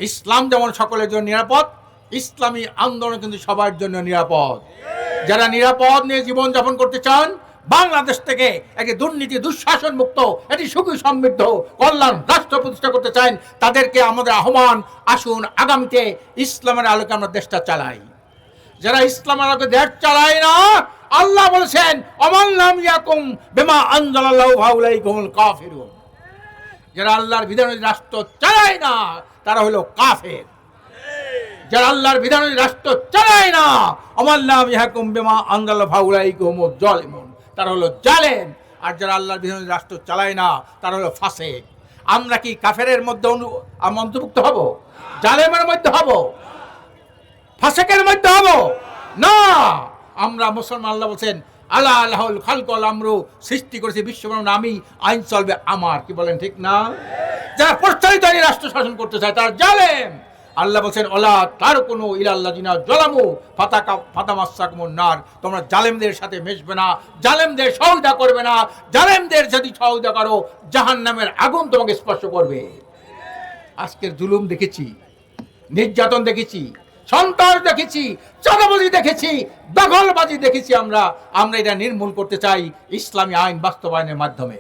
ইসলাম যেমন সকলের জন্য নিরাপদ, ইসলামী আন্দোলন কিন্তু সবার জন্য নিরাপদ। যারা নিরাপদ নিয়ে জীবনযাপন করতে চান, বাংলাদেশ থেকে একটি দুর্নীতি দুঃশাসন মুক্ত একটি সুখী সমৃদ্ধ কল্যাণ রাষ্ট্র প্রতিষ্ঠা করতে চান, তাদেরকে আমাদের আহ্বান, আসুন আগামীতে ইসলামের আলোকে আমরা দেশটা চালাই। যারা ইসলামের আলোকে দেশ চালায় না, আল্লাহ বলেছেন অমান লাম ইয়াকুম বিমা আনজালাল্লাহু ফাউলাইকুমুল কাফিরুন। যারা আল্লাহর বিধান রাষ্ট্র চালায় না তারা হলো কাফের। যারা আল্লাহর বিধান রাষ্ট্র চালায় না, অমান লাম ইয়াকুম বিমা আনজালাল্লাহু ফাউলাইকুমুজ জালিমুন, তারা হলো জালেম। আর যারা আল্লাহর বিধান রাষ্ট্র চালায় না তারা হলো ফাসিক। আমরা কি কাফেরের মধ্যে অন্তর্ভুক্ত হব? জালেমের মধ্যে হব? ফাসিকের মধ্যে হব না। আমরা মুসলমান। আল্লাহ বলছেন আল্লাহ আল্লাহুল খালকুল আমরু, সৃষ্টি করেছে বিশ্বব্রহ্মাণ্ড আমি, আইন চলবে আমার। কি বলেন ঠিক না? যারা প্রস্তাবিত রাষ্ট্র শাসন করতে চায় তারা জালেম। আল্লাহ বলছেন ওলা তার কোনো ইলাল্লাযিনা জলামু ফাতামাসসাকুমুন নার, তোমরা জালেমদের সাথে মিশবে না, জালেমদের সহযোগিতা করবে না। জালেমদের যদি সহযোগিতা করো জাহান্নামের আগুন তোমাকে স্পর্শ করবে। আজকের জুলুম দেখেছি, নির্যাতন দেখেছি, সন্ত্রাস দেখেছি, চাঁদাবাজি দেখেছি, দখলবাজি দেখেছি। আমরা এটা নির্মূল করতে চাই ইসলামী আইন বাস্তবায়নের মাধ্যমে।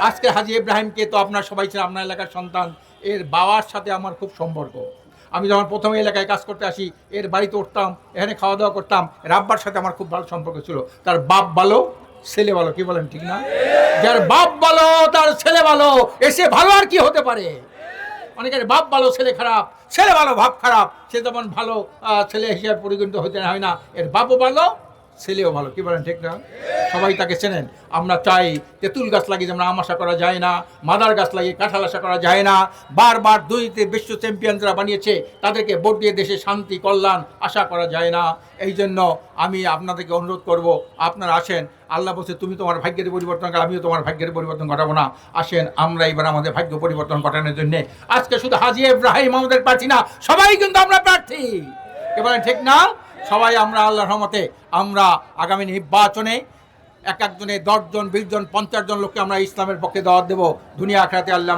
আজকে হাজী ইব্রাহিমকে তো আপনার সবাই ছিলেন, আপনার এলাকার সন্তান। এর বাবার সাথে আমার খুব সম্পর্ক। আমি যখন প্রথমে এলাকায় কাজ করতে আসি, এর বাড়িতে উঠতাম, এখানে খাওয়া দাওয়া করতাম। এর আব্বার সাথে আমার খুব ভালো সম্পর্ক ছিল। তার বাপ ভালো, ছেলে ভালো। কি বলেন ঠিক না? যার বাপ ভালো তার ছেলে ভালো, এসে ভালো আর কি হতে পারে? অনেকের বাপ ভালো ছেলে খারাপ, ছেলে ভালো বাপ খারাপ, সে যেমন ভালো ছেলে হিসেবে পরিগণিত হতে হয় না। এর বাপও ভালো, ছেলেও ভালো। কি বলেন ঠিক না? সবাই তাকে চেনেন। আমরা চাই তেঁতুল গাছ লাগিয়ে যেমন আম আশা করা যায় না, মাদার গাছ লাগিয়ে কাঁঠাল আশা করা যায় না। বারবার দুইতে বিশ্ব চ্যাম্পিয়ন যারা বানিয়েছে তাদেরকে ভোট দিয়ে দেশে শান্তি কল্যাণ আশা করা যায় না। এই জন্য আমি আপনাদেরকে অনুরোধ করব, আপনারা আসেন। আল্লাহ বলছে তুমি তোমার ভাগ্যের পরিবর্তন করো, আমিও তোমার ভাগ্যের পরিবর্তন ঘটাবো না। আসেন আমরা এবার আমাদের ভাগ্য পরিবর্তন ঘটানোর জন্য আজকে শুধু হাজী ইব্রাহিম আমাদের প্রার্থী না, সবাই কিন্তু আমরা প্রার্থী। কি বলেন ঠিক না? সবাই আমরা আল্লাহর রহমতে আমরা আগামী নির্বাচনে এক একজনে 10 জন 20 জন 50 জন লোককে আমরা ইসলামের পক্ষে দাওয়াত দেব। দুনিয়া আখিরাতে আল্লাহ